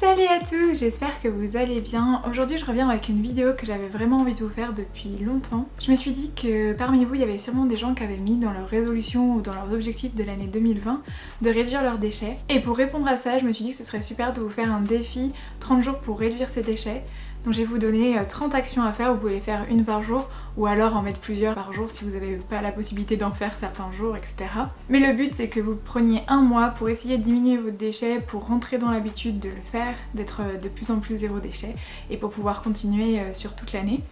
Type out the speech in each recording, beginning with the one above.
Salut à tous, j'espère que vous allez bien. Aujourd'hui je reviens avec une vidéo que j'avais vraiment envie de vous faire depuis longtemps. Je me suis dit que parmi vous il y avait sûrement des gens qui avaient mis dans leurs résolutions ou dans leurs objectifs de l'année 2020 de réduire leurs déchets. Et pour répondre à ça, je me suis dit que ce serait super de vous faire un défi 30 jours pour réduire ses déchets. Donc je vais vous donner 30 actions à faire, vous pouvez les faire une par jour ou alors en mettre plusieurs par jour si vous n'avez pas la possibilité d'en faire certains jours, etc. Mais le but c'est que vous preniez un mois pour essayer de diminuer vos déchets, pour rentrer dans l'habitude de le faire, d'être de plus en plus zéro déchet et pour pouvoir continuer sur toute l'année.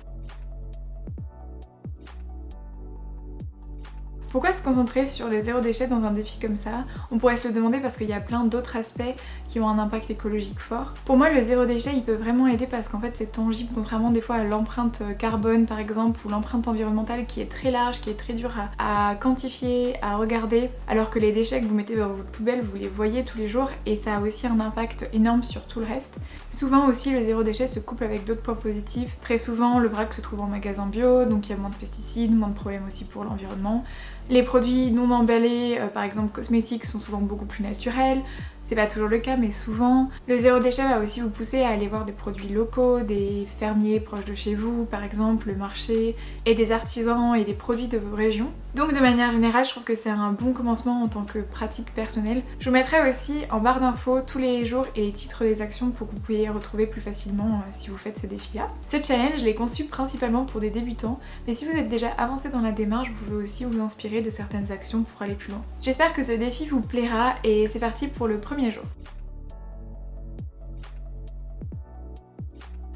Pourquoi se concentrer sur le zéro déchet dans un défi comme ça? On pourrait se le demander parce qu'il y a plein d'autres aspects qui ont un impact écologique fort. Pour moi le zéro déchet il peut vraiment aider parce qu'en fait c'est tangible, contrairement des fois à l'empreinte carbone par exemple ou l'empreinte environnementale qui est très large, qui est très dure à quantifier, à regarder, alors que les déchets que vous mettez dans votre poubelle vous les voyez tous les jours et ça a aussi un impact énorme sur tout le reste. Souvent aussi le zéro déchet se couple avec d'autres points positifs. Très souvent le vrac se trouve en magasin bio, donc il y a moins de pesticides, moins de problèmes aussi pour l'environnement. Les produits non emballés, par exemple cosmétiques, sont souvent beaucoup plus naturels. C'est pas toujours le cas, mais souvent. Le zéro déchet va aussi vous pousser à aller voir des produits locaux, des fermiers proches de chez vous, par exemple le marché, et des artisans et des produits de vos régions. Donc de manière générale, je trouve que c'est un bon commencement en tant que pratique personnelle. Je vous mettrai aussi en barre d'infos tous les jours et les titres des actions pour que vous puissiez retrouver plus facilement si vous faites ce défi-là. Ce challenge, je l'ai conçu principalement pour des débutants, mais si vous êtes déjà avancé dans la démarche, vous pouvez aussi vous inspirer de certaines actions pour aller plus loin. J'espère que ce défi vous plaira et c'est parti pour le premier jour.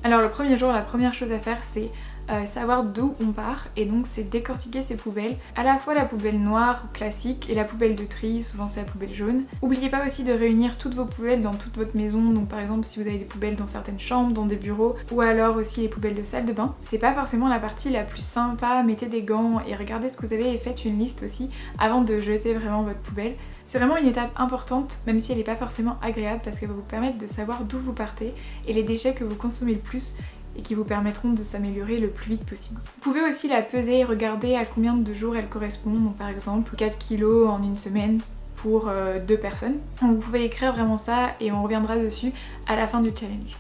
Alors le premier jour, la première chose à faire c'est savoir d'où on part et donc c'est décortiquer ses poubelles, à la fois la poubelle noire classique et la poubelle de tri, souvent c'est la poubelle jaune. N'oubliez pas aussi de réunir toutes vos poubelles dans toute votre maison, donc par exemple si vous avez des poubelles dans certaines chambres, dans des bureaux ou alors aussi les poubelles de salle de bain. C'est pas forcément la partie la plus sympa, mettez des gants et regardez ce que vous avez et faites une liste aussi avant de jeter vraiment votre poubelle. C'est vraiment une étape importante, même si elle n'est pas forcément agréable parce qu'elle va vous permettre de savoir d'où vous partez et les déchets que vous consommez le plus et qui vous permettront de s'améliorer le plus vite possible. Vous pouvez aussi la peser et regarder à combien de jours elle correspond, donc par exemple 4 kilos en une semaine pour 2 personnes. Donc vous pouvez écrire vraiment ça et on reviendra dessus à la fin du challenge.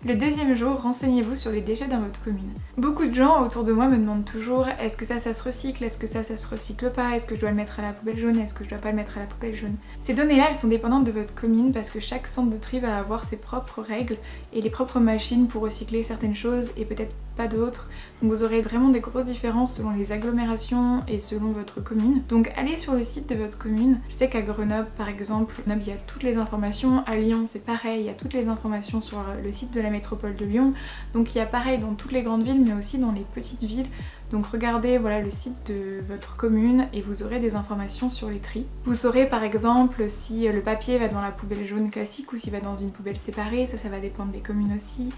Le deuxième jour, renseignez-vous sur les déchets dans votre commune. Beaucoup de gens autour de moi me demandent toujours est-ce que ça se recycle, est-ce que ça se recycle pas, est-ce que je dois le mettre à la poubelle jaune, est-ce que je dois pas le mettre à la poubelle jaune. Ces données-là, elles sont dépendantes de votre commune parce que chaque centre de tri va avoir ses propres règles et les propres machines pour recycler certaines choses et peut-être pas d'autres. Donc vous aurez vraiment des grosses différences selon les agglomérations et selon votre commune. Donc allez sur le site de votre commune. Je sais qu'à Grenoble par exemple, il y a toutes les informations. À Lyon c'est pareil, il y a toutes les informations sur le site de la métropole de Lyon. Donc il y a pareil dans toutes les grandes villes mais aussi dans les petites villes. Donc regardez voilà, le site de votre commune et vous aurez des informations sur les tris. Vous saurez par exemple si le papier va dans la poubelle jaune classique ou s'il va dans une poubelle séparée, ça va dépendre des communes aussi.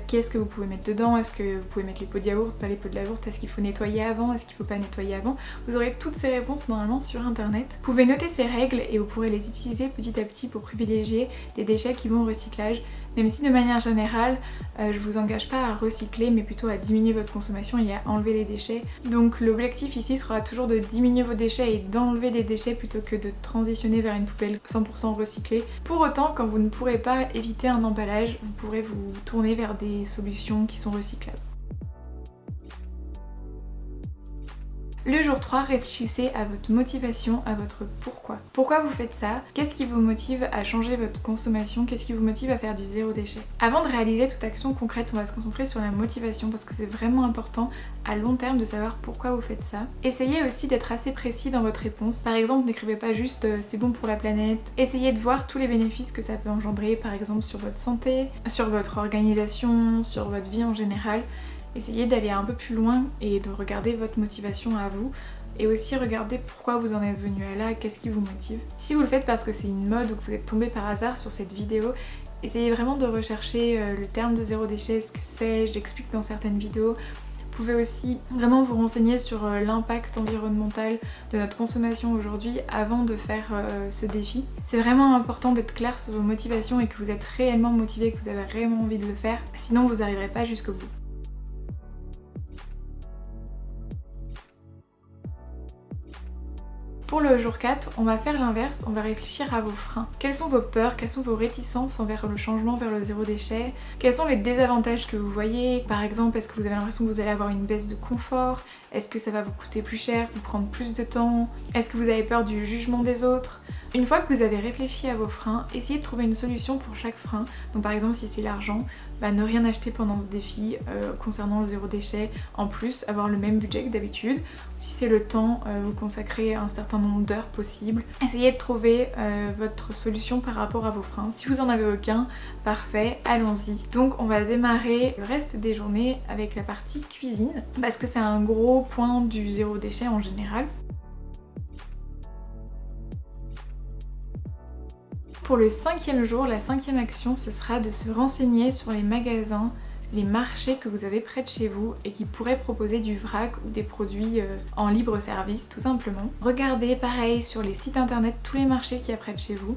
Qu'est-ce que vous pouvez mettre dedans, est-ce que vous pouvez mettre les pots de yaourt, pas les pots de yaourt, est-ce qu'il faut nettoyer avant, est-ce qu'il faut pas nettoyer avant. Vous aurez toutes ces réponses normalement sur internet. Vous pouvez noter ces règles et vous pourrez les utiliser petit à petit pour privilégier des déchets qui vont au recyclage. Même si de manière générale, je vous engage pas à recycler mais plutôt à diminuer votre consommation et à enlever les déchets. Donc l'objectif ici sera toujours de diminuer vos déchets et d'enlever des déchets plutôt que de transitionner vers une poubelle 100% recyclée. Pour autant, quand vous ne pourrez pas éviter un emballage, vous pourrez vous tourner vers des solutions qui sont recyclables. Le jour 3, réfléchissez à votre motivation, à votre pourquoi. Pourquoi vous faites ça? Qu'est-ce qui vous motive à changer votre consommation? Qu'est-ce qui vous motive à faire du zéro déchet? Avant de réaliser toute action concrète, on va se concentrer sur la motivation parce que c'est vraiment important à long terme de savoir pourquoi vous faites ça. Essayez aussi d'être assez précis dans votre réponse. Par exemple, n'écrivez pas juste c'est bon pour la planète. Essayez de voir tous les bénéfices que ça peut engendrer, par exemple sur votre santé, sur votre organisation, sur votre vie en général. Essayez d'aller un peu plus loin et de regarder votre motivation à vous et aussi regarder pourquoi vous en êtes venu à là, qu'est-ce qui vous motive. Si vous le faites parce que c'est une mode ou que vous êtes tombé par hasard sur cette vidéo, essayez vraiment de rechercher le terme de zéro déchet, ce que c'est, je l'explique dans certaines vidéos. Vous pouvez aussi vraiment vous renseigner sur l'impact environnemental de notre consommation aujourd'hui avant de faire ce défi. C'est vraiment important d'être clair sur vos motivations et que vous êtes réellement motivé, que vous avez réellement envie de le faire, sinon vous n'arriverez pas jusqu'au bout. Pour le jour 4, on va faire l'inverse, on va réfléchir à vos freins. Quelles sont vos peurs, quelles sont vos réticences envers le changement vers le zéro déchet? Quels sont les désavantages que vous voyez? Par exemple, est-ce que vous avez l'impression que vous allez avoir une baisse de confort? Est-ce que ça va vous coûter plus cher, vous prendre plus de temps? Est-ce que vous avez peur du jugement des autres? Une fois que vous avez réfléchi à vos freins, essayez de trouver une solution pour chaque frein. Donc par exemple si c'est l'argent, ne rien acheter pendant ce défi concernant le zéro déchet, en plus avoir le même budget que d'habitude. Si c'est le temps, vous consacrez un certain nombre d'heures possible. Essayez de trouver votre solution par rapport à vos freins. Si vous en avez aucun, parfait, allons-y. Donc on va démarrer le reste des journées avec la partie cuisine, parce que c'est un gros point du zéro déchet en général. Pour le 5e jour, la 5e action, ce sera de se renseigner sur les magasins, les marchés que vous avez près de chez vous et qui pourraient proposer du vrac ou des produits en libre service tout simplement. Regardez pareil sur les sites internet tous les marchés qu'il y a près de chez vous.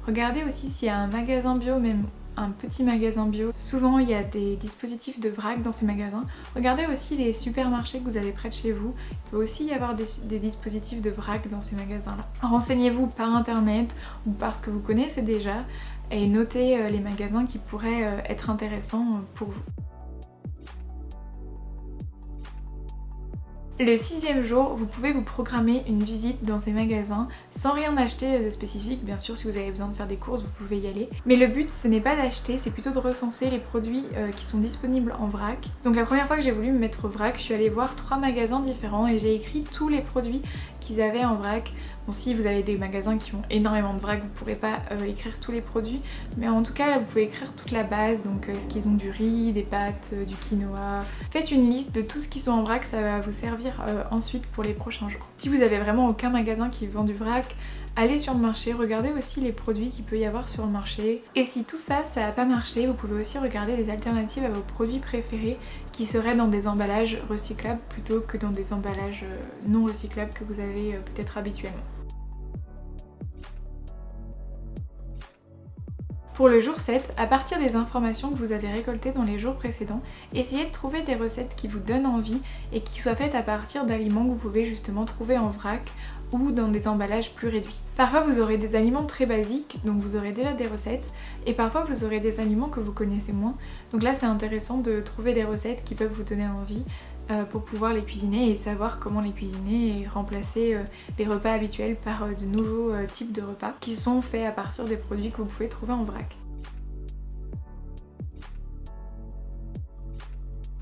Regardez aussi s'il y a un magasin bio, même un petit magasin bio. Souvent il y a des dispositifs de vrac dans ces magasins. Regardez aussi les supermarchés que vous avez près de chez vous. Il peut aussi y avoir des dispositifs de vrac dans ces magasins-là. Renseignez-vous par internet ou par ce que vous connaissez déjà et notez les magasins qui pourraient être intéressants pour vous. Le 6e jour, vous pouvez vous programmer une visite dans ces magasins sans rien acheter de spécifique. Bien sûr, si vous avez besoin de faire des courses, vous pouvez y aller. Mais le but, ce n'est pas d'acheter, c'est plutôt de recenser les produits qui sont disponibles en vrac. Donc la première fois que j'ai voulu me mettre au vrac, je suis allée voir 3 magasins différents et j'ai écrit tous les produits qu'ils avaient en vrac. Bon, si vous avez des magasins qui ont énormément de vrac, vous ne pourrez pas écrire tous les produits, mais en tout cas là vous pouvez écrire toute la base, donc est-ce qu'ils ont du riz, des pâtes, du quinoa. Faites une liste de tout ce qui sont en vrac, ça va vous servir ensuite pour les prochains jours. Si vous avez vraiment aucun magasin qui vend du vrac, allez sur le marché, regardez aussi les produits qu'il peut y avoir sur le marché. Et si tout ça, ça n'a pas marché, vous pouvez aussi regarder des alternatives à vos produits préférés qui seraient dans des emballages recyclables plutôt que dans des emballages non recyclables que vous avez peut-être habituellement. Pour le jour 7, à partir des informations que vous avez récoltées dans les jours précédents, essayez de trouver des recettes qui vous donnent envie et qui soient faites à partir d'aliments que vous pouvez justement trouver en vrac ou dans des emballages plus réduits. Parfois vous aurez des aliments très basiques, donc vous aurez déjà des recettes, et parfois vous aurez des aliments que vous connaissez moins. Donc là c'est intéressant de trouver des recettes qui peuvent vous donner envie pour pouvoir les cuisiner et savoir comment les cuisiner et remplacer les repas habituels par de nouveaux types de repas qui sont faits à partir des produits que vous pouvez trouver en vrac.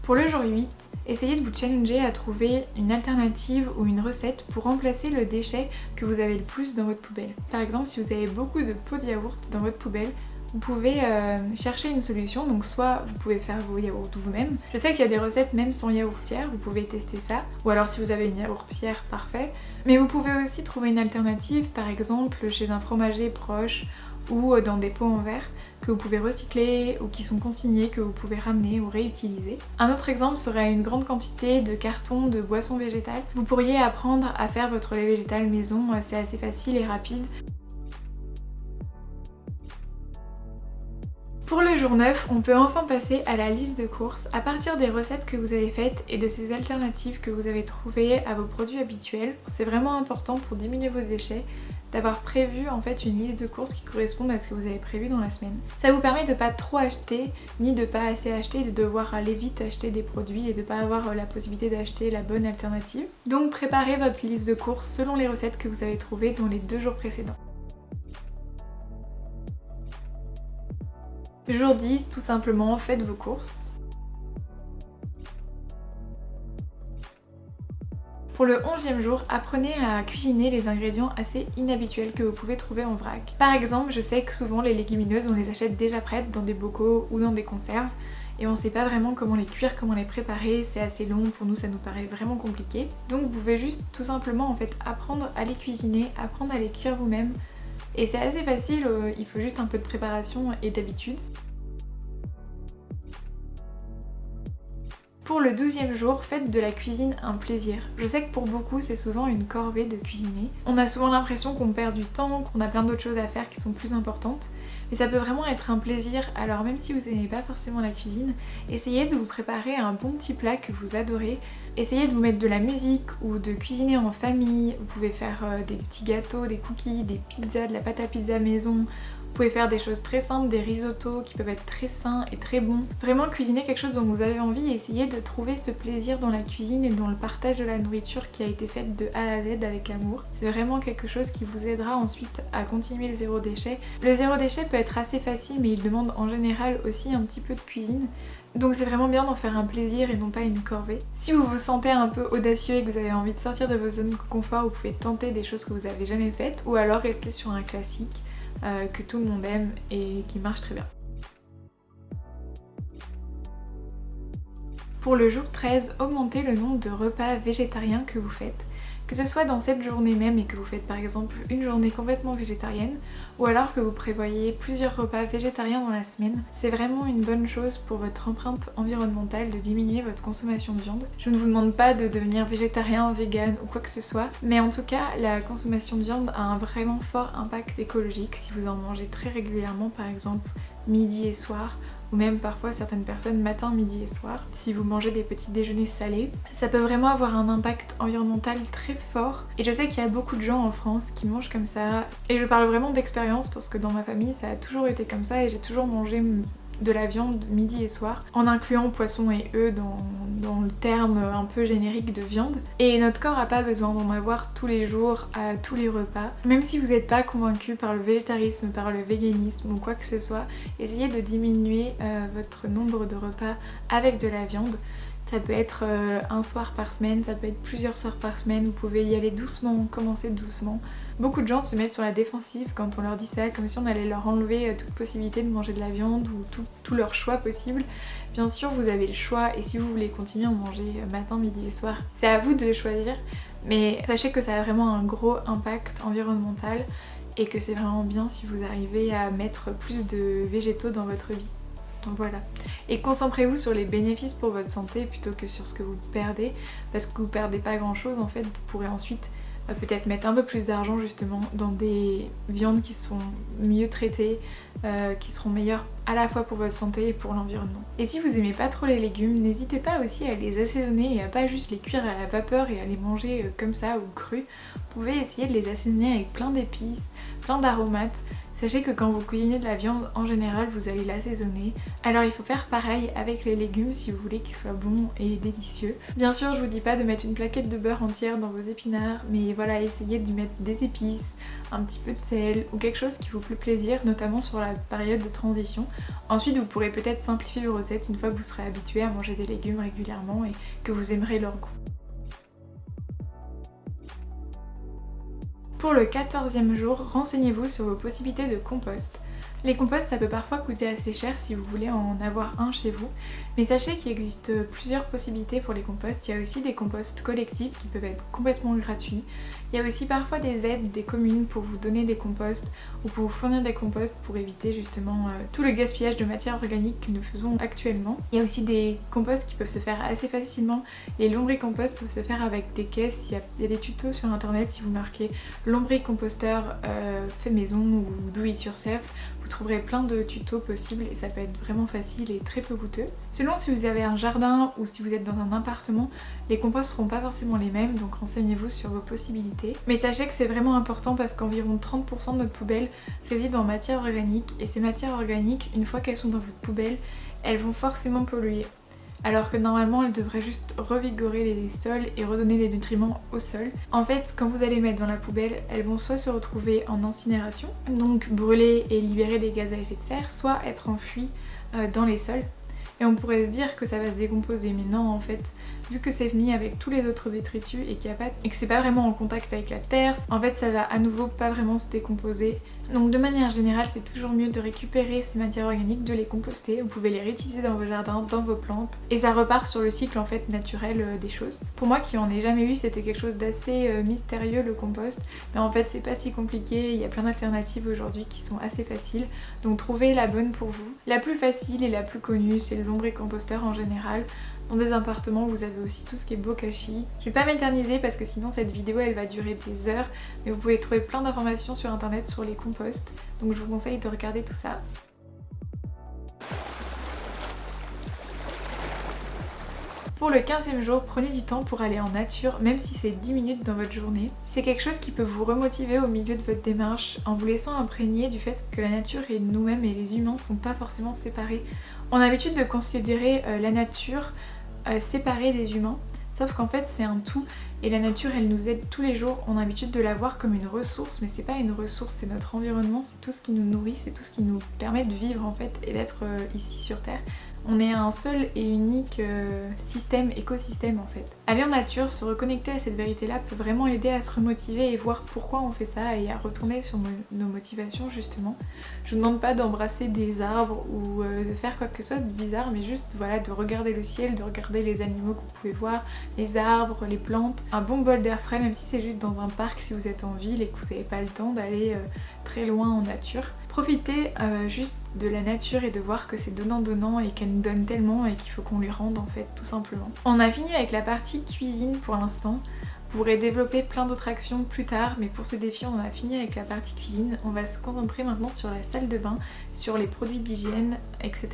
Pour le jour 8, essayez de vous challenger à trouver une alternative ou une recette pour remplacer le déchet que vous avez le plus dans votre poubelle. Par exemple, si vous avez beaucoup de pots de yaourt dans votre poubelle, vous pouvez chercher une solution, donc soit vous pouvez faire vos yaourts vous-même. Je sais qu'il y a des recettes même sans yaourtière, vous pouvez tester ça. Ou alors si vous avez une yaourtière, parfait. Mais vous pouvez aussi trouver une alternative, par exemple chez un fromager proche ou dans des pots en verre que vous pouvez recycler ou qui sont consignés, que vous pouvez ramener ou réutiliser. Un autre exemple serait une grande quantité de cartons de boissons végétales. Vous pourriez apprendre à faire votre lait végétal maison, c'est assez facile et rapide. Pour le jour 9, on peut enfin passer à la liste de courses à partir des recettes que vous avez faites et de ces alternatives que vous avez trouvées à vos produits habituels. C'est vraiment important pour diminuer vos déchets d'avoir prévu en fait une liste de courses qui corresponde à ce que vous avez prévu dans la semaine. Ça vous permet de pas trop acheter, ni de pas assez acheter, de devoir aller vite acheter des produits et de pas avoir la possibilité d'acheter la bonne alternative. Donc préparez votre liste de courses selon les recettes que vous avez trouvées dans les 2 jours précédents. Jour 10, tout simplement, faites vos courses. Pour le 11e jour, apprenez à cuisiner les ingrédients assez inhabituels que vous pouvez trouver en vrac. Par exemple, je sais que souvent les légumineuses, on les achète déjà prêtes dans des bocaux ou dans des conserves et on sait pas vraiment comment les cuire, comment les préparer, c'est assez long, pour nous ça nous paraît vraiment compliqué. Donc vous pouvez juste tout simplement en fait apprendre à les cuisiner, apprendre à les cuire vous-même. Et c'est assez facile, il faut juste un peu de préparation et d'habitude. Pour le 12e jour, faites de la cuisine un plaisir. Je sais que pour beaucoup c'est souvent une corvée de cuisiner. On a souvent l'impression qu'on perd du temps, qu'on a plein d'autres choses à faire qui sont plus importantes. Mais ça peut vraiment être un plaisir, alors même si vous n'aimez pas forcément la cuisine, essayez de vous préparer un bon petit plat que vous adorez. Essayez de vous mettre de la musique ou de cuisiner en famille. Vous pouvez faire des petits gâteaux, des cookies, des pizzas, de la pâte à pizza maison. Vous pouvez faire des choses très simples, des risottos qui peuvent être très sains et très bons. Vraiment cuisiner quelque chose dont vous avez envie et essayer de trouver ce plaisir dans la cuisine et dans le partage de la nourriture qui a été faite de A à Z avec amour. C'est vraiment quelque chose qui vous aidera ensuite à continuer le zéro déchet. Le zéro déchet peut être assez facile mais il demande en général aussi un petit peu de cuisine. Donc c'est vraiment bien d'en faire un plaisir et non pas une corvée. Si vous vous sentez un peu audacieux et que vous avez envie de sortir de vos zones de confort, vous pouvez tenter des choses que vous n'avez jamais faites ou alors rester sur un classique que tout le monde aime et qui marche très bien. Pour le jour 13, augmentez le nombre de repas végétariens que vous faites. Que ce soit dans cette journée même et que vous faites par exemple une journée complètement végétarienne ou alors que vous prévoyez plusieurs repas végétariens dans la semaine, c'est vraiment une bonne chose pour votre empreinte environnementale de diminuer votre consommation de viande. Je ne vous demande pas de devenir végétarien, vegan ou quoi que ce soit, mais en tout cas la consommation de viande a un vraiment fort impact écologique si vous en mangez très régulièrement par exemple midi et soir, ou même parfois certaines personnes matin, midi et soir. Si vous mangez des petits déjeuners salés, ça peut vraiment avoir un impact environnemental très fort. Et je sais qu'il y a beaucoup de gens en France qui mangent comme ça. Et je parle vraiment d'expérience parce que dans ma famille ça a toujours été comme ça et j'ai toujours mangé de la viande midi et soir, en incluant poisson et œufs dans le terme un peu générique de viande. Et notre corps n'a pas besoin d'en avoir tous les jours à tous les repas. Même si vous n'êtes pas convaincu par le végétarisme, par le véganisme ou quoi que ce soit, essayez de diminuer votre nombre de repas avec de la viande. Ça peut être un soir par semaine, ça peut être plusieurs soirs par semaine, vous pouvez y aller doucement, commencer doucement. Beaucoup de gens se mettent sur la défensive quand on leur dit ça, comme si on allait leur enlever toute possibilité de manger de la viande ou tout leur choix possible. Bien sûr, vous avez le choix et si vous voulez continuer à en manger matin, midi et soir, c'est à vous de le choisir. Mais sachez que ça a vraiment un gros impact environnemental et que c'est vraiment bien si vous arrivez à mettre plus de végétaux dans votre vie. Donc voilà. Et concentrez-vous sur les bénéfices pour votre santé plutôt que sur ce que vous perdez, parce que vous perdez pas grand chose en fait, vous pourrez ensuite peut-être mettre un peu plus d'argent justement dans des viandes qui sont mieux traitées, qui seront meilleures à la fois pour votre santé et pour l'environnement. Et si vous aimez pas trop les légumes, n'hésitez pas aussi à les assaisonner et à pas juste les cuire à la vapeur et à les manger comme ça ou crus. Vous pouvez essayer de les assaisonner avec plein d'épices, plein d'aromates. Sachez que quand vous cuisinez de la viande, en général, vous allez l'assaisonner. Alors il faut faire pareil avec les légumes si vous voulez qu'ils soient bons et délicieux. Bien sûr, je vous dis pas de mettre une plaquette de beurre entière dans vos épinards, mais voilà, essayez de mettre des épices, un petit peu de sel ou quelque chose qui vous fait plaisir, notamment sur la période de transition. Ensuite, vous pourrez peut-être simplifier vos recettes une fois que vous serez habitué à manger des légumes régulièrement et que vous aimerez leur goût. Pour le 14e jour, renseignez-vous sur vos possibilités de compost. Les composts, ça peut parfois coûter assez cher si vous voulez en avoir un chez vous, mais sachez qu'il existe plusieurs possibilités pour les composts. Il y a aussi des composts collectifs qui peuvent être complètement gratuits. Il y a aussi parfois des aides des communes pour vous donner des composts ou pour vous fournir des composts pour éviter justement tout le gaspillage de matière organique que nous faisons actuellement. Il y a aussi des composts qui peuvent se faire assez facilement. Les lombricomposts peuvent se faire avec des caisses. Il y a des tutos sur internet si vous marquez lombricomposteur fait maison ou do it yourself. Vous trouverez plein de tutos possibles et ça peut être vraiment facile et très peu coûteux. Selon si vous avez un jardin ou si vous êtes dans un appartement, les composts seront pas forcément les mêmes, donc renseignez-vous sur vos possibilités. Mais sachez que c'est vraiment important parce qu'environ 30% de notre poubelle réside en matière organique et ces matières organiques, une fois qu'elles sont dans votre poubelle, elles vont forcément polluer. Alors que normalement elles devraient juste revigorer les sols et redonner des nutriments au sol. En fait, quand vous allez les mettre dans la poubelle, elles vont soit se retrouver en incinération, donc brûler et libérer des gaz à effet de serre, soit être enfouies dans les sols. Et on pourrait se dire que ça va se décomposer, mais non en fait, vu que c'est mis avec tous les autres détritus et que c'est pas vraiment en contact avec la terre, en fait ça va à nouveau pas vraiment se décomposer. Donc de manière générale, c'est toujours mieux de récupérer ces matières organiques, de les composter. Vous pouvez les réutiliser dans vos jardins, dans vos plantes, et ça repart sur le cycle en fait naturel des choses. Pour moi qui en ai jamais eu, c'était quelque chose d'assez mystérieux le compost, mais en fait c'est pas si compliqué, il y a plein d'alternatives aujourd'hui qui sont assez faciles, donc trouvez la bonne pour vous. La plus facile et la plus connue, c'est le lombricomposteurs en général. Dans des appartements, vous avez aussi tout ce qui est bokashi. Je vais pas m'éterniser parce que sinon cette vidéo elle va durer des heures, mais vous pouvez trouver plein d'informations sur internet sur les composts, donc je vous conseille de regarder tout ça. Pour le 15e jour, prenez du temps pour aller en nature, même si c'est 10 minutes dans votre journée. C'est quelque chose qui peut vous remotiver au milieu de votre démarche en vous laissant imprégner du fait que la nature et nous-mêmes et les humains ne sont pas forcément séparés. On a l'habitude de considérer la nature séparée des humains, sauf qu'en fait c'est un tout et la nature elle nous aide tous les jours. On a l'habitude de la voir comme une ressource, mais c'est pas une ressource, c'est notre environnement, c'est tout ce qui nous nourrit, c'est tout ce qui nous permet de vivre en fait et d'être ici sur Terre. On est un seul et unique écosystème en fait. Aller en nature, se reconnecter à cette vérité-là peut vraiment aider à se remotiver et voir pourquoi on fait ça et à retourner sur nos motivations justement. Je vous demande pas d'embrasser des arbres ou de faire quoi que ce soit de bizarre, mais juste voilà, de regarder le ciel, de regarder les animaux que vous pouvez voir, les arbres, les plantes, un bon bol d'air frais, même si c'est juste dans un parc si vous êtes en ville et que vous n'avez pas le temps d'aller très loin en nature. Profitez juste de la nature et de voir que c'est donnant-donnant et qu'elle nous donne tellement et qu'il faut qu'on lui rende en fait tout simplement. On a fini avec la partie cuisine pour l'instant. Vous pourrez développer plein d'autres actions plus tard, mais pour ce défi on a fini avec la partie cuisine. On va se concentrer maintenant sur la salle de bain, sur les produits d'hygiène, etc.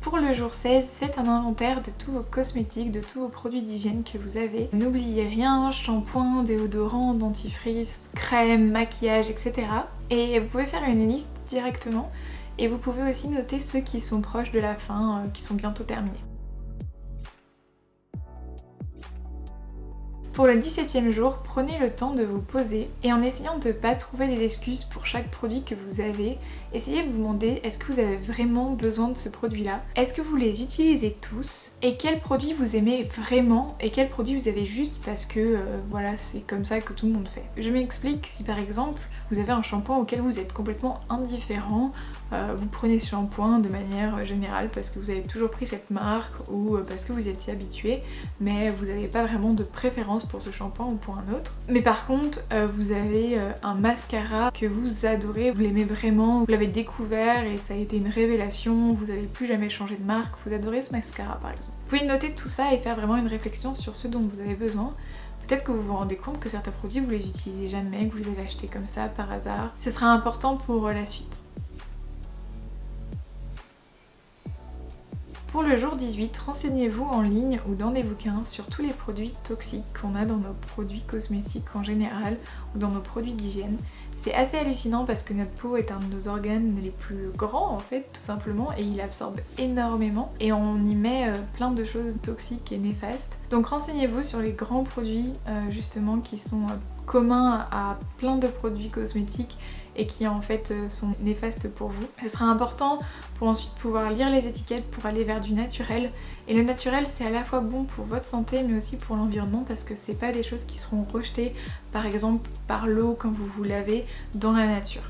Pour le jour 16, faites un inventaire de tous vos cosmétiques, de tous vos produits d'hygiène que vous avez. N'oubliez rien, shampoing, déodorant, dentifrice, crème, maquillage, etc. Et vous pouvez faire une liste directement et vous pouvez aussi noter ceux qui sont proches de la fin, qui sont bientôt terminés. Pour le 17e jour, prenez le temps de vous poser et en essayant de ne pas trouver des excuses pour chaque produit que vous avez, essayez de vous demander est-ce que vous avez vraiment besoin de ce produit-là? Est-ce que vous les utilisez tous? Et quels produits vous aimez vraiment et quels produits vous avez juste parce que voilà, c'est comme ça que tout le monde fait. Je m'explique, si par exemple vous avez un shampoing auquel vous êtes complètement indifférent, vous prenez ce shampoing de manière générale parce que vous avez toujours pris cette marque ou parce que vous étiez habitué, mais vous n'avez pas vraiment de préférence pour ce shampoing ou pour un autre. Mais par contre, vous avez un mascara que vous adorez, vous l'aimez vraiment, vous l'avez découvert et ça a été une révélation, vous n'avez plus jamais changé de marque, vous adorez ce mascara par exemple. Vous pouvez noter tout ça et faire vraiment une réflexion sur ce dont vous avez besoin. Peut-être que vous vous rendez compte que certains produits vous les utilisez jamais, que vous les avez achetés comme ça par hasard. Ce sera important pour la suite. Pour le jour 18, renseignez-vous en ligne ou dans des bouquins sur tous les produits toxiques qu'on a dans nos produits cosmétiques en général ou dans nos produits d'hygiène. C'est assez hallucinant parce que notre peau est un de nos organes les plus grands en fait tout simplement et il absorbe énormément et on y met plein de choses toxiques et néfastes. Donc renseignez-vous sur les grands produits justement qui sont communs à plein de produits cosmétiques et qui en fait sont néfastes pour vous. Ce sera important pour ensuite pouvoir lire les étiquettes pour aller vers du naturel. Et le naturel c'est à la fois bon pour votre santé mais aussi pour l'environnement parce que c'est pas des choses qui seront rejetées par exemple par l'eau quand vous vous lavez dans la nature.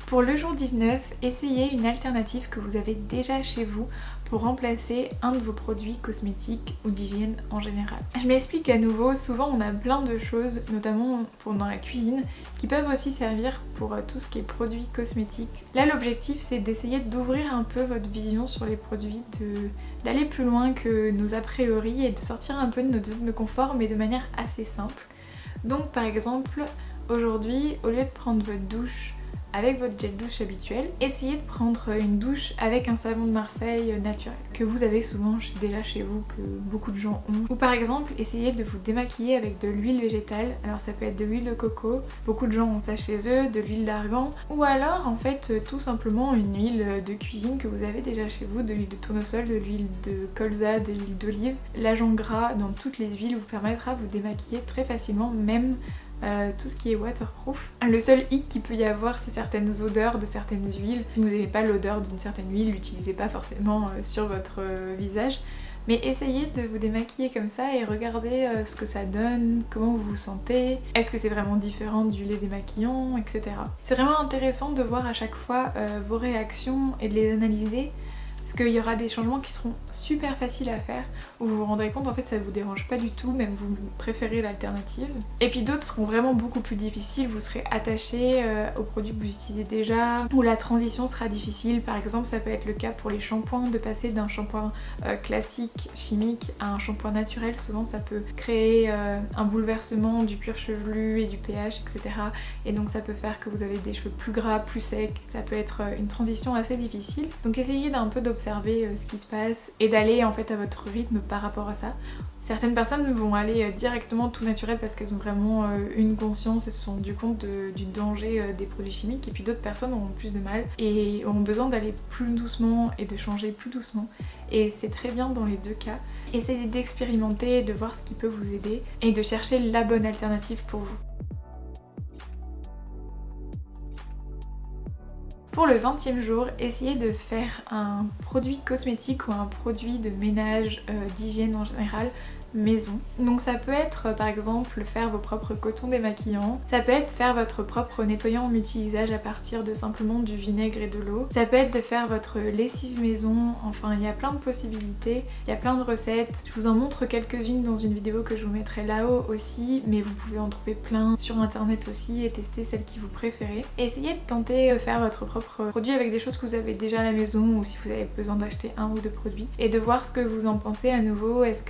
Pour le jour 19, essayez une alternative que vous avez déjà chez vous pour remplacer un de vos produits cosmétiques ou d'hygiène en général. Je m'explique à nouveau, souvent on a plein de choses, notamment dans la cuisine, qui peuvent aussi servir pour tout ce qui est produits cosmétiques. Là l'objectif c'est d'essayer d'ouvrir un peu votre vision sur les produits, d'aller plus loin que nos a priori et de sortir un peu de notre zone de confort mais de manière assez simple. Donc par exemple, aujourd'hui, au lieu de prendre votre douche avec votre gel douche habituel, essayez de prendre une douche avec un savon de Marseille naturel que vous avez souvent déjà chez vous, que beaucoup de gens ont. Ou par exemple, essayez de vous démaquiller avec de l'huile végétale. Alors ça peut être de l'huile de coco, beaucoup de gens ont ça chez eux, de l'huile d'argan, ou alors en fait tout simplement une huile de cuisine que vous avez déjà chez vous, de l'huile de tournesol, de l'huile de colza, de l'huile d'olive. L'agent gras dans toutes les huiles vous permettra de vous démaquiller très facilement, même tout ce qui est waterproof. Le seul hic qu'il peut y avoir c'est certaines odeurs de certaines huiles. Si vous n'aimez pas l'odeur d'une certaine huile, l'utilisez pas forcément sur votre visage. Mais essayez de vous démaquiller comme ça et regardez ce que ça donne, comment vous vous sentez, est-ce que c'est vraiment différent du lait démaquillant, etc. C'est vraiment intéressant de voir à chaque fois vos réactions et de les analyser parce qu'il y aura des changements qui seront super faciles à faire où vous vous rendrez compte en fait ça vous dérange pas du tout, même vous préférez l'alternative. Et puis d'autres seront vraiment beaucoup plus difficiles, vous serez attaché aux produits que vous utilisez déjà, où la transition sera difficile. Par exemple ça peut être le cas pour les shampoings, de passer d'un shampoing classique chimique à un shampoing naturel. Souvent ça peut créer un bouleversement du cuir chevelu et du pH, etc. Et donc ça peut faire que vous avez des cheveux plus gras, plus secs, ça peut être une transition assez difficile. Donc essayez d'un peu d'observer ce qui se passe et d'aller en fait à votre rythme par rapport à ça. Certaines personnes vont aller directement tout naturel parce qu'elles ont vraiment une conscience et se sont rendues compte du danger des produits chimiques, et puis d'autres personnes auront plus de mal et auront besoin d'aller plus doucement et de changer plus doucement. Et c'est très bien dans les deux cas. Essayez d'expérimenter, de voir ce qui peut vous aider et de chercher la bonne alternative pour vous. Pour le 20e jour, essayez de faire un produit cosmétique ou un produit de ménage, d'hygiène en général, maison. Donc ça peut être par exemple faire vos propres cotons démaquillants, ça peut être faire votre propre nettoyant multi-usage à partir de simplement du vinaigre et de l'eau, ça peut être de faire votre lessive maison. Enfin il y a plein de possibilités, il y a plein de recettes. Je vous en montre quelques-unes dans une vidéo que je vous mettrai là-haut aussi, mais vous pouvez en trouver plein sur internet aussi et tester celle qui vous préférez. Essayez de tenter de faire votre propre produit avec des choses que vous avez déjà à la maison, ou si vous avez besoin d'acheter un ou deux produits, et de voir ce que vous en pensez à nouveau. Est-ce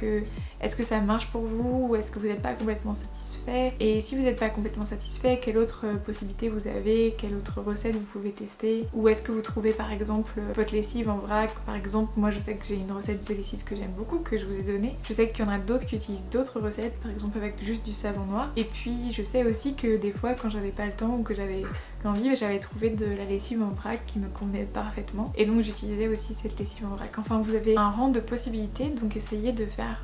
que ça marche pour vous, ou est-ce que vous n'êtes pas complètement satisfait? Et si vous n'êtes pas complètement satisfait, quelle autre possibilité vous avez? Quelle autre recette vous pouvez tester? Ou est-ce que vous trouvez par exemple votre lessive en vrac? Par exemple, moi je sais que j'ai une recette de lessive que j'aime beaucoup, que je vous ai donnée. Je sais qu'il y en a d'autres qui utilisent d'autres recettes, par exemple avec juste du savon noir. Et puis je sais aussi que des fois quand j'avais pas le temps ou que j'avais l'envie, j'avais trouvé de la lessive en vrac qui me convenait parfaitement, et donc j'utilisais aussi cette lessive en vrac. Enfin vous avez un rang de possibilités, donc essayez de faire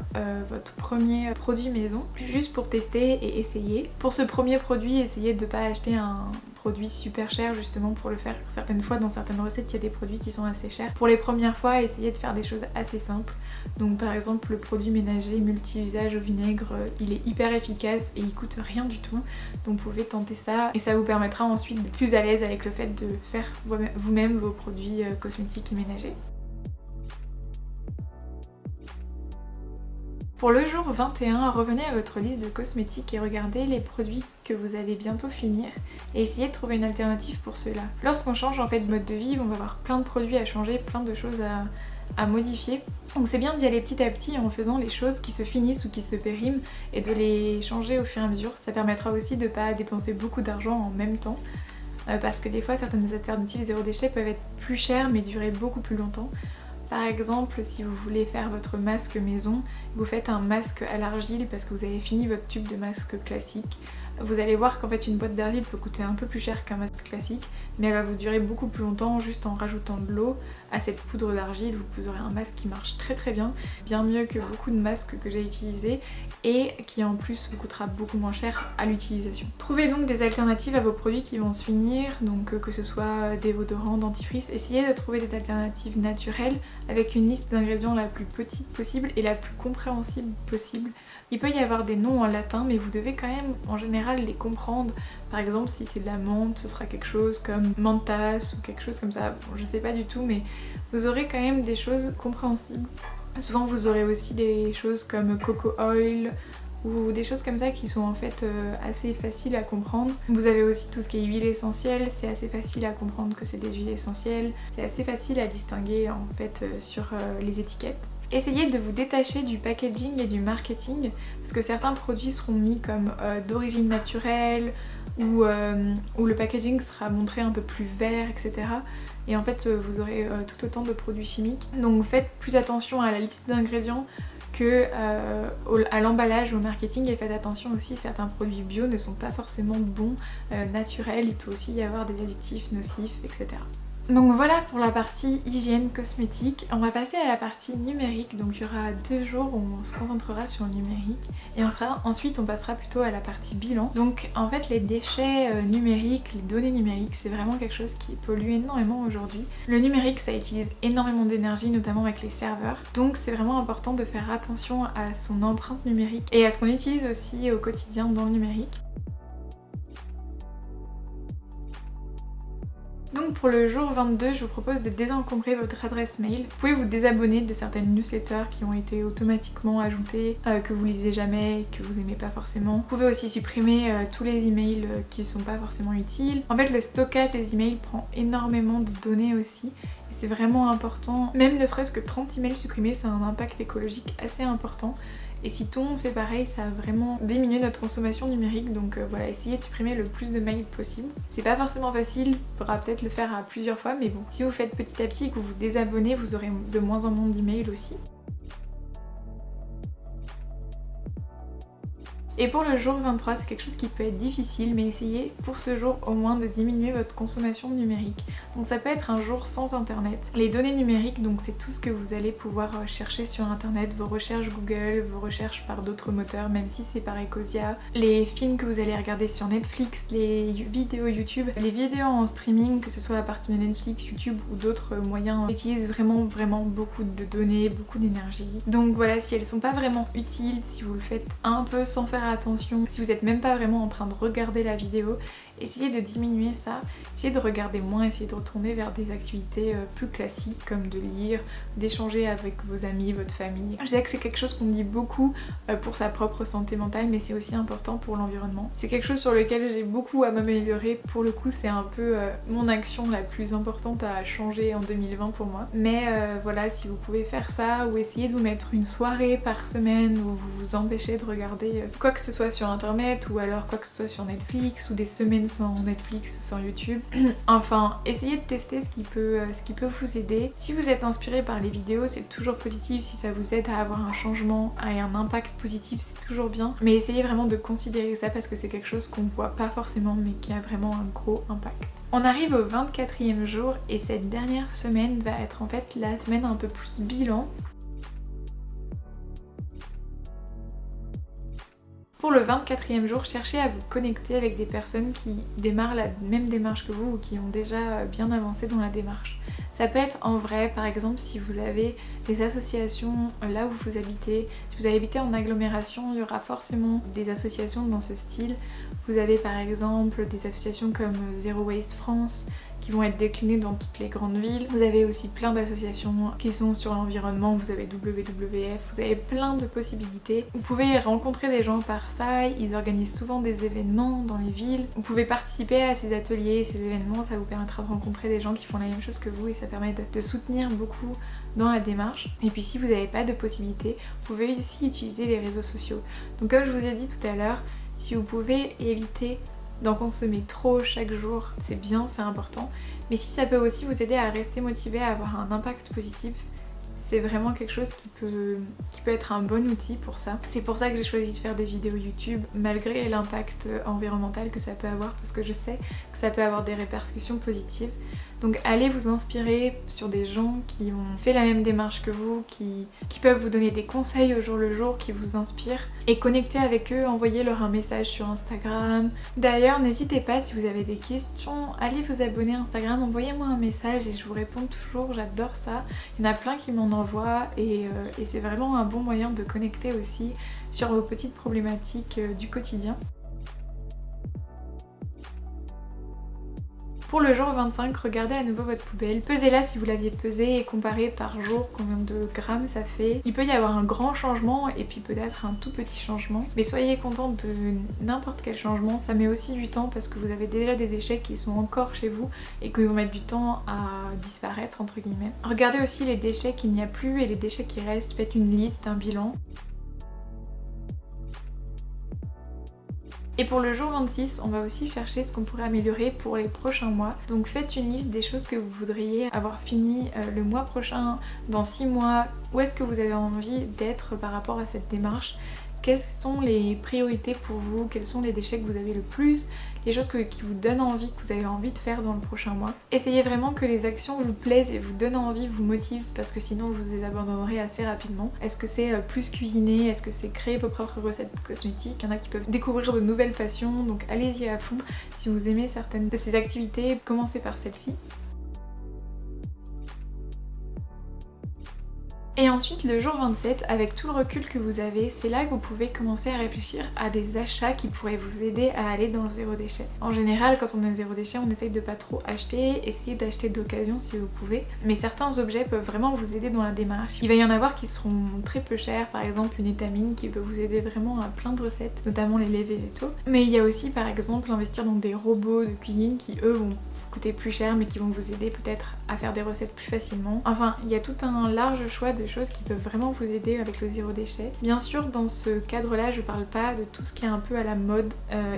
votre premier produit maison juste pour tester et essayer. Pour ce premier produit, essayez de ne pas acheter un produit super cher justement pour le faire. Certaines fois dans certaines recettes il y a des produits qui sont assez chers. Pour les premières fois, essayez de faire des choses assez simples. Donc par exemple le produit ménager multi-usage au vinaigre, il est hyper efficace et il coûte rien du tout, donc vous pouvez tenter ça et ça vous permettra ensuite d'être plus à l'aise avec le fait de faire vous-même vos produits cosmétiques et ménagers. Pour le jour 21, revenez à votre liste de cosmétiques et regardez les produits que vous allez bientôt finir et essayez de trouver une alternative pour ceux-là. Lorsqu'on change en fait de mode de vie, on va avoir plein de produits à changer, plein de choses à modifier. Donc c'est bien d'y aller petit à petit en faisant les choses qui se finissent ou qui se périment et de les changer au fur et à mesure. Ça permettra aussi de ne pas dépenser beaucoup d'argent en même temps, parce que des fois certaines alternatives zéro déchet peuvent être plus chères mais durer beaucoup plus longtemps. Par exemple, si vous voulez faire votre masque maison, vous faites un masque à l'argile parce que vous avez fini votre tube de masque classique. Vous allez voir qu'en fait une boîte d'argile peut coûter un peu plus cher qu'un masque classique, mais elle va vous durer beaucoup plus longtemps juste en rajoutant de l'eau à cette poudre d'argile. Vous aurez un masque qui marche très très bien mieux que beaucoup de masques que j'ai utilisés et qui en plus vous coûtera beaucoup moins cher à l'utilisation. Trouvez donc des alternatives à vos produits qui vont se finir, donc que ce soit déodorant, dentifrice. Essayez de trouver des alternatives naturelles avec une liste d'ingrédients la plus petite possible et la plus compréhensible possible. Il peut y avoir des noms en latin, mais vous devez quand même en général les comprendre. Par exemple, si c'est de la menthe, ce sera quelque chose comme mentas ou quelque chose comme ça. Bon, je sais pas du tout, mais vous aurez quand même des choses compréhensibles. Souvent vous aurez aussi des choses comme coco oil ou des choses comme ça qui sont en fait assez faciles à comprendre. Vous avez aussi tout ce qui est huile essentielle, c'est assez facile à comprendre que c'est des huiles essentielles. C'est assez facile à distinguer en fait sur les étiquettes. Essayez de vous détacher du packaging et du marketing, parce que certains produits seront mis comme d'origine naturelle ou le packaging sera montré un peu plus vert, etc. Et en fait vous aurez tout autant de produits chimiques. Donc faites plus attention à la liste d'ingrédients que à l'emballage, au marketing, et faites attention aussi, certains produits bio ne sont pas forcément bons, naturels, il peut aussi y avoir des additifs nocifs, etc. Donc voilà pour la partie hygiène cosmétique. On va passer à la partie numérique. Donc il y aura 2 jours où on se concentrera sur le numérique et ensuite on passera plutôt à la partie bilan. Donc en fait les déchets numériques, les données numériques, c'est vraiment quelque chose qui pollue énormément aujourd'hui. Le numérique ça utilise énormément d'énergie, notamment avec les serveurs. Donc c'est vraiment important de faire attention à son empreinte numérique et à ce qu'on utilise aussi au quotidien dans le numérique. Donc pour le jour 22, je vous propose de désencombrer votre adresse mail. Vous pouvez vous désabonner de certaines newsletters qui ont été automatiquement ajoutées, que vous lisez jamais, que vous aimez pas forcément. Vous pouvez aussi supprimer tous les emails qui sont pas forcément utiles. En fait, le stockage des emails prend énormément de données aussi. Et c'est vraiment important, même ne serait-ce que 30 emails supprimés, ça a un impact écologique assez important. Et si tout le monde fait pareil, ça va vraiment diminuer notre consommation numérique. Donc voilà, essayez de supprimer le plus de mails possible. C'est pas forcément facile, il faudra peut-être le faire à plusieurs fois, mais bon, si vous faites petit à petit et que vous vous désabonnez, vous aurez de moins en moins d'emails aussi. Et pour le jour 23, c'est quelque chose qui peut être difficile, mais essayez pour ce jour au moins de diminuer votre consommation numérique. Donc ça peut être un jour sans internet. Les données numériques, donc c'est tout ce que vous allez pouvoir chercher sur internet, vos recherches Google, vos recherches par d'autres moteurs, même si c'est par Ecosia, les films que vous allez regarder sur Netflix, les vidéos YouTube, les vidéos en streaming, que ce soit à partir de Netflix, YouTube ou d'autres moyens, utilisent vraiment beaucoup de données, beaucoup d'énergie. Donc voilà, si elles sont pas vraiment utiles, si vous le faites un peu sans faire attention, si vous n'êtes même pas vraiment en train de regarder la vidéo, essayez de diminuer ça, essayez de regarder moins, essayez de retourner vers des activités plus classiques comme de lire, d'échanger avec vos amis, votre famille. Je sais que c'est quelque chose qu'on dit beaucoup pour sa propre santé mentale, mais c'est aussi important pour l'environnement. C'est quelque chose sur lequel j'ai beaucoup à m'améliorer. Pour le coup, c'est un peu mon action la plus importante à changer en 2020 pour moi. Mais voilà, si vous pouvez faire ça, ou essayer de vous mettre une soirée par semaine où vous vous empêchez de regarder quoi que ce soit sur internet, ou alors quoi que ce soit sur Netflix, ou des semaines sans Netflix, sans YouTube. Enfin, essayez de tester ce qui peut vous aider. Si vous êtes inspiré par les vidéos, c'est toujours positif. Si ça vous aide à avoir un changement et un impact positif, c'est toujours bien. Mais essayez vraiment de considérer ça parce que c'est quelque chose qu'on voit pas forcément mais qui a vraiment un gros impact. On arrive au 24e jour et cette dernière semaine va être en fait la semaine un peu plus bilan. Pour le 24e jour, cherchez à vous connecter avec des personnes qui démarrent la même démarche que vous ou qui ont déjà bien avancé dans la démarche. Ça peut être en vrai, par exemple si vous avez des associations là où vous habitez, si vous habitez en agglomération, il y aura forcément des associations dans ce style. Vous avez par exemple des associations comme Zero Waste France, qui vont être déclinées dans toutes les grandes villes. Vous avez aussi plein d'associations qui sont sur l'environnement, vous avez WWF, vous avez plein de possibilités. Vous pouvez rencontrer des gens par ça, ils organisent souvent des événements dans les villes. Vous pouvez participer à ces ateliers, ces événements, ça vous permettra de rencontrer des gens qui font la même chose que vous et ça permet de soutenir beaucoup dans la démarche. Et puis si vous n'avez pas de possibilités, vous pouvez aussi utiliser les réseaux sociaux. Donc comme je vous ai dit tout à l'heure, si vous pouvez éviter d'en consommer trop chaque jour, c'est bien, c'est important. Mais si ça peut aussi vous aider à rester motivé, à avoir un impact positif, c'est vraiment quelque chose qui peut être un bon outil pour ça. C'est pour ça que j'ai choisi de faire des vidéos YouTube, malgré l'impact environnemental que ça peut avoir, parce que je sais que ça peut avoir des répercussions positives. Donc allez vous inspirer sur des gens qui ont fait la même démarche que vous, qui peuvent vous donner des conseils au jour le jour, qui vous inspirent, et connectez avec eux, envoyez-leur un message sur Instagram. D'ailleurs, n'hésitez pas, si vous avez des questions, allez vous abonner à Instagram, envoyez-moi un message et je vous réponds toujours, j'adore ça. Il y en a plein qui m'en envoient et c'est vraiment un bon moyen de connecter aussi sur vos petites problématiques du quotidien. Pour le jour 25, regardez à nouveau votre poubelle, pesez-la si vous l'aviez pesée et comparez par jour combien de grammes ça fait. Il peut y avoir un grand changement et puis peut-être un tout petit changement, mais soyez content de n'importe quel changement, ça met aussi du temps parce que vous avez déjà des déchets qui sont encore chez vous et qui vont mettre du temps à disparaître entre guillemets. Regardez aussi les déchets qu'il n'y a plus et les déchets qui restent, faites une liste, un bilan. Et pour le jour 26, on va aussi chercher ce qu'on pourrait améliorer pour les prochains mois. Donc faites une liste des choses que vous voudriez avoir fini le mois prochain, dans 6 mois. Où est-ce que vous avez envie d'être par rapport à cette démarche? Quelles sont les priorités pour vous? Quels sont les déchets que vous avez le plus? Les choses qui vous donnent envie, que vous avez envie de faire dans le prochain mois. Essayez vraiment que les actions vous plaisent et vous donnent envie, vous motivent, parce que sinon vous les abandonnerez assez rapidement. Est-ce que c'est plus cuisiner? Est-ce que c'est créer vos propres recettes cosmétiques? Il y en a qui peuvent découvrir de nouvelles passions, donc allez-y à fond. Si vous aimez certaines de ces activités, commencez par celle-ci. Et ensuite le jour 27, avec tout le recul que vous avez, c'est là que vous pouvez commencer à réfléchir à des achats qui pourraient vous aider à aller dans le zéro déchet. En général, quand on est zéro déchet, on essaye de pas trop acheter, essayez d'acheter d'occasion si vous pouvez, mais certains objets peuvent vraiment vous aider dans la démarche. Il va y en avoir qui seront très peu chers, par exemple une étamine qui peut vous aider vraiment à plein de recettes, notamment les laits végétaux. Mais il y a aussi par exemple investir dans des robots de cuisine qui eux vont coûter plus cher mais qui vont vous aider peut-être à faire des recettes plus facilement. Enfin, il y a tout un large choix de choses qui peuvent vraiment vous aider avec le zéro déchet. Bien sûr, dans ce cadre-là, je parle pas de tout ce qui est un peu à la mode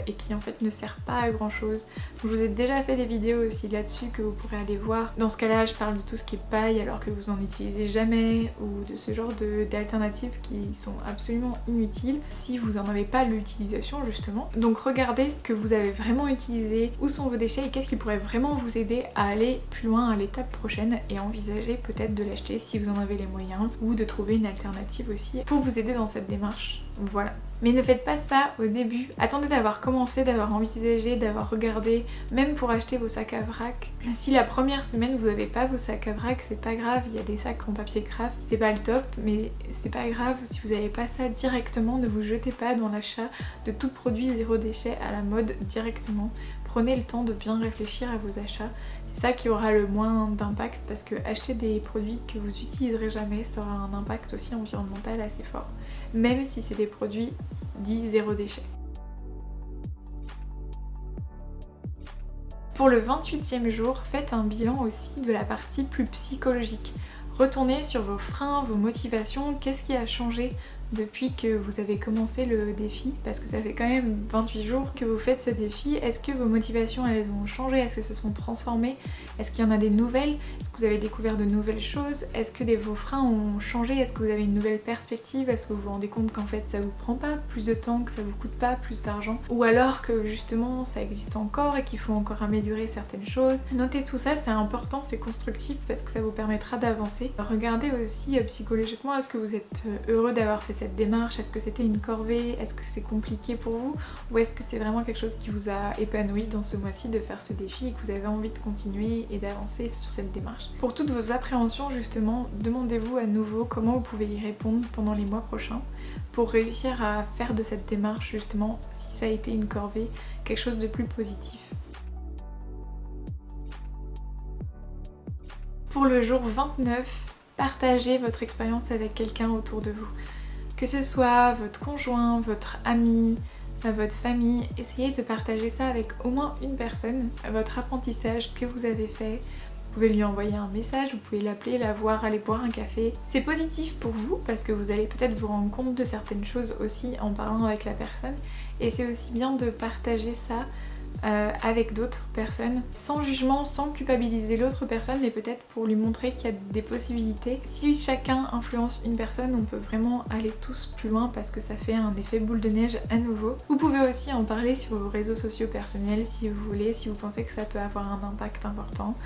et qui en fait ne sert pas à grand chose. Donc, je vous ai déjà fait des vidéos aussi là-dessus que vous pourrez aller voir. Dans ce cas-là, je parle de tout ce qui est paille alors que vous en utilisez jamais, ou de ce genre d'alternatives qui sont absolument inutiles si vous n'en avez pas l'utilisation justement. Donc regardez ce que vous avez vraiment utilisé, où sont vos déchets et qu'est-ce qui pourrait vraiment vous aider à aller plus loin à l'étape prochaine et envisager peut-être de l'acheter si vous en avez les moyens ou de trouver une alternative aussi pour vous aider dans cette démarche. Voilà. Mais ne faites pas ça au début, attendez d'avoir commencé, d'avoir envisagé, d'avoir regardé, même pour acheter vos sacs à vrac. Si la première semaine vous n'avez pas vos sacs à vrac, c'est pas grave, il y a des sacs en papier craft, c'est pas le top, mais c'est pas grave, si vous n'avez pas ça directement, ne vous jetez pas dans l'achat de tout produit zéro déchet à la mode directement. Prenez le temps de bien réfléchir à vos achats. C'est ça qui aura le moins d'impact parce que acheter des produits que vous utiliserez jamais, ça aura un impact aussi environnemental assez fort. Même si c'est des produits dits zéro déchet. Pour le 28e jour, faites un bilan aussi de la partie plus psychologique. Retournez sur vos freins, vos motivations, qu'est-ce qui a changé depuis que vous avez commencé le défi, parce que ça fait quand même 28 jours que vous faites ce défi. Est-ce que vos motivations elles ont changé? Est-ce que se sont transformées? Est-ce qu'il y en a des nouvelles? Est-ce que vous avez découvert de nouvelles choses? Est-ce que vos freins ont changé? Est-ce que vous avez une nouvelle perspective? Est-ce que vous vous rendez compte qu'en fait ça vous prend pas plus de temps, que ça vous coûte pas plus d'argent? Ou alors que justement ça existe encore et qu'il faut encore améliorer certaines choses? Notez tout ça, c'est important, c'est constructif parce que ça vous permettra d'avancer. Regardez aussi psychologiquement, est-ce que vous êtes heureux d'avoir fait cette démarche? Est-ce que c'était une corvée? Est-ce que c'est compliqué pour vous? Ou est-ce que c'est vraiment quelque chose qui vous a épanoui dans ce mois-ci de faire ce défi et que vous avez envie de continuer et d'avancer sur cette démarche? Pour toutes vos appréhensions justement, demandez-vous à nouveau comment vous pouvez y répondre pendant les mois prochains pour réussir à faire de cette démarche justement, si ça a été une corvée, quelque chose de plus positif. Pour le jour 29, partagez votre expérience avec quelqu'un autour de vous. Que ce soit votre conjoint, votre ami, votre famille, essayez de partager ça avec au moins une personne, votre apprentissage que vous avez fait. Vous pouvez lui envoyer un message, vous pouvez l'appeler, la voir, aller boire un café. C'est positif pour vous parce que vous allez peut-être vous rendre compte de certaines choses aussi en parlant avec la personne. Et c'est aussi bien de partager ça avec d'autres personnes, sans jugement, sans culpabiliser l'autre personne, mais peut-être pour lui montrer qu'il y a des possibilités. Si chacun influence une personne, on peut vraiment aller tous plus loin parce que ça fait un effet boule de neige à nouveau. Vous pouvez aussi en parler sur vos réseaux sociaux personnels si vous voulez, si vous pensez que ça peut avoir un impact important.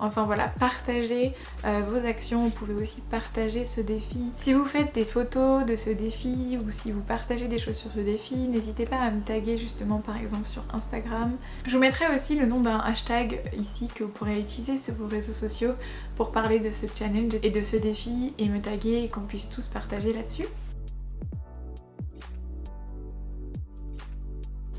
Enfin voilà, partagez vos actions, vous pouvez aussi partager ce défi. Si vous faites des photos de ce défi ou si vous partagez des choses sur ce défi, n'hésitez pas à me taguer justement par exemple sur Instagram. Je vous mettrai aussi le nom d'un hashtag ici que vous pourrez utiliser sur vos réseaux sociaux pour parler de ce challenge et de ce défi et me taguer et qu'on puisse tous partager là-dessus.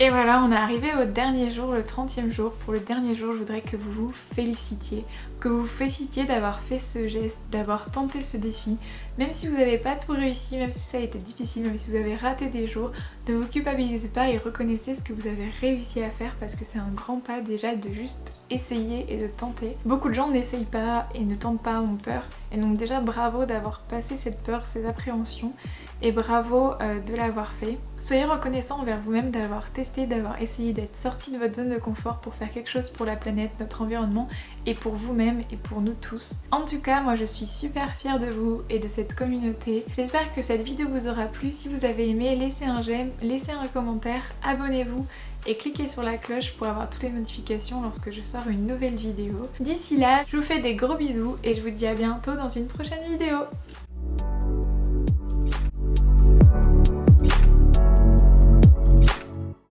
Et voilà, on est arrivé au dernier jour, le 30e jour. Pour le dernier jour, je voudrais que vous vous félicitiez. Que vous vous félicitiez d'avoir fait ce geste, d'avoir tenté ce défi. Même si vous n'avez pas tout réussi, même si ça a été difficile, même si vous avez raté des jours, ne vous culpabilisez pas et reconnaissez ce que vous avez réussi à faire parce que c'est un grand pas déjà de juste essayer et de tenter. Beaucoup de gens n'essayent pas et ne tentent pas, ont peur. Et donc déjà bravo d'avoir passé cette peur, ces appréhensions et bravo de l'avoir fait. Soyez reconnaissant envers vous-même d'avoir testé, d'avoir essayé d'être sorti de votre zone de confort pour faire quelque chose pour la planète, notre environnement et pour vous-même et pour nous tous. En tout cas, moi je suis super fière de vous et de cette communauté. J'espère que cette vidéo vous aura plu. Si vous avez aimé, laissez un j'aime, laissez un commentaire, abonnez-vous et cliquez sur la cloche pour avoir toutes les notifications lorsque je sors une nouvelle vidéo. D'ici là, je vous fais des gros bisous et je vous dis à bientôt dans une prochaine vidéo.